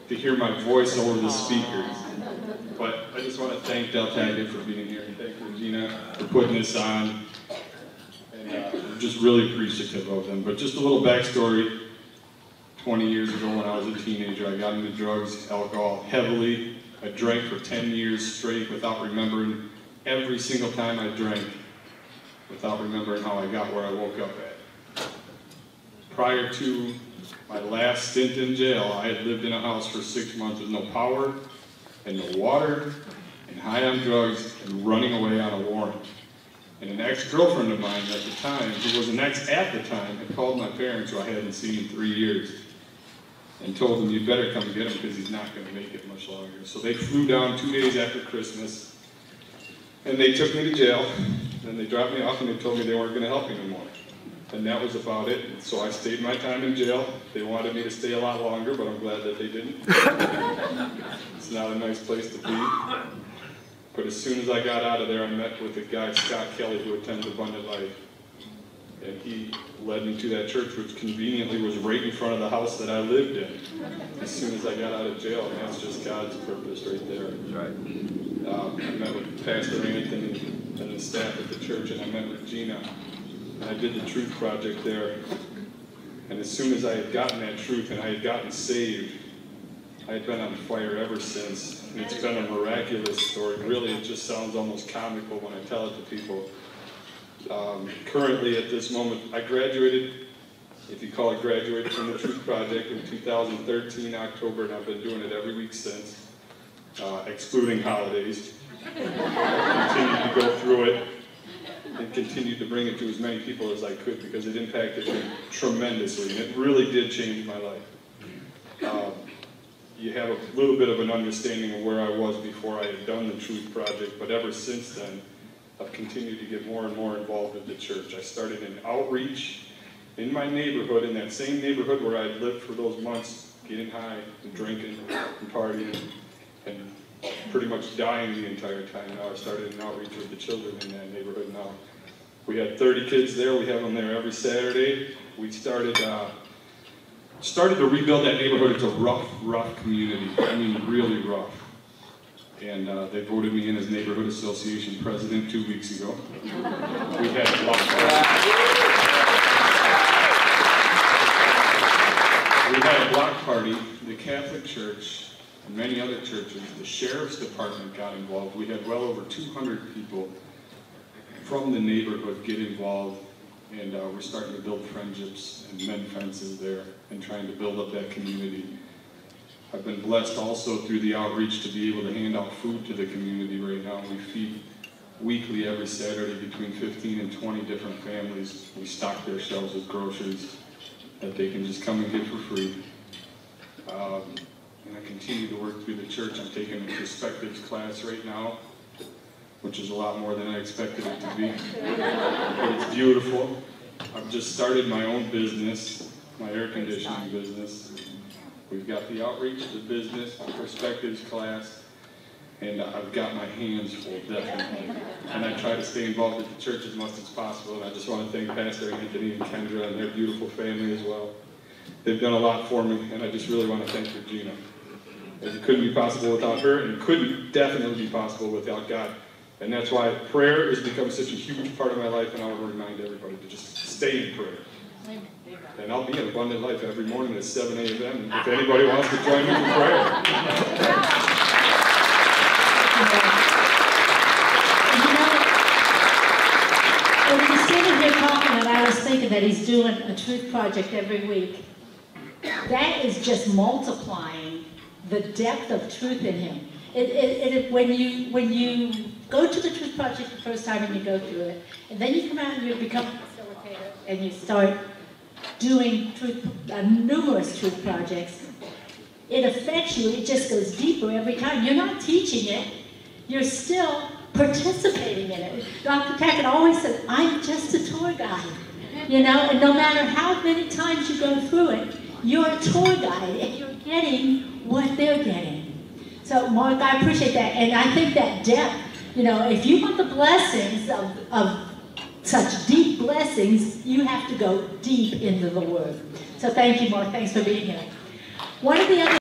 to hear my voice over the speakers. But I just want to thank Del Taggett for being here, and thank Regina for putting this on. And I'm just really appreciative of them. But just a little backstory. 20 years ago when I was a teenager, I got into drugs, alcohol, heavily. I drank for 10 years straight without remembering every single time I drank, without remembering how I got where I woke up at. Prior to my last stint in jail, I had lived in a house for 6 months with no power and no water and high on drugs and running away on a warrant. And an ex-girlfriend of mine at the time, who was an ex at the time, had called my parents, who I hadn't seen in 3 years, and told them, "You better come get him because he's not going to make it much longer." So they flew down 2 days after Christmas, and they took me to jail. Then they dropped me off and they told me they weren't going to help me anymore. And that was about it. And so I stayed my time in jail. They wanted me to stay a lot longer, but I'm glad that they didn't. It's not a nice place to be. But as soon as I got out of there, I met with a guy, Scott Kelly, who attends Abundant Life. And he led me to that church, which conveniently was right in front of the house that I lived in as soon as I got out of jail. And that's just God's purpose right there. Right. I met with Pastor Anthony and the staff at the church, and I met with Gina. And I did the Truth Project there. And as soon as I had gotten that truth and I had gotten saved, I had been on fire ever since. And it's been a miraculous story. Really, it just sounds almost comical when I tell it to people. Currently, at this moment, I graduated, if you call it graduated, from the Truth Project in 2013, October, and I've been doing it every week since, excluding holidays. Continued to go through it and continued to bring it to as many people as I could because it impacted me tremendously, and it really did change my life. You have a little bit of an understanding of where I was before I had done the Truth Project, but ever since then, I've continued to get more and more involved with the church. I started an outreach in my neighborhood, in that same neighborhood where I'd lived for those months, getting high and drinking and partying and pretty much dying the entire time. Now I started an outreach with the children in that neighborhood now. We had 30 kids there. We have them there every Saturday. We started to rebuild that neighborhood. It's a rough community. I mean, really rough. And they voted me in as Neighborhood Association President 2 weeks ago. We had a block party. We had a block party. The Catholic Church and many other churches, the Sheriff's Department got involved. We had well over 200 people from the neighborhood get involved, and we're starting to build friendships and mend fences there and trying to build up that community. I've been blessed also through the outreach to be able to hand out food to the community right now. We feed weekly every Saturday between 15 and 20 different families. We stock their shelves with groceries that they can just come and get for free. And I continue to work through the church. I'm taking a perspectives class right now, which is a lot more than I expected it to be. But it's beautiful. I've just started my own business, my air conditioning business. We've got the outreach, the business, the perspectives class, and I've got my hands full, definitely. And I try to stay involved with the church as much as possible, and I just want to thank Pastor Anthony and Kendra and their beautiful family as well. They've done a lot for me, and I just really want to thank Regina. It couldn't be possible without her, and it couldn't definitely be possible without God. And that's why prayer has become such a huge part of my life, and I want to remind everybody to just stay in prayer. And I'll be in Abundant Life every morning at 7 a.m. if anybody wants to join me in prayer. When he's sitting here talking, and I was thinking that he's doing a Truth Project every week, that is just multiplying the depth of truth in him. When you go to the Truth Project the first time and you go through it, and then you come out and you become a facilitator and you start doing numerous Truth Projects, it affects you. It just goes deeper every time. You're not teaching it. You're still participating in it. Dr. Taggett always said, I'm just a tour guide. You know, and no matter how many times you go through it, you're a tour guide and you're getting what they're getting. So, Mark, I appreciate that. And I think that depth, you know, if you want the blessings of such deep blessings, you have to go deep into the Word. So thank you, Mark. Thanks for being here. One of the other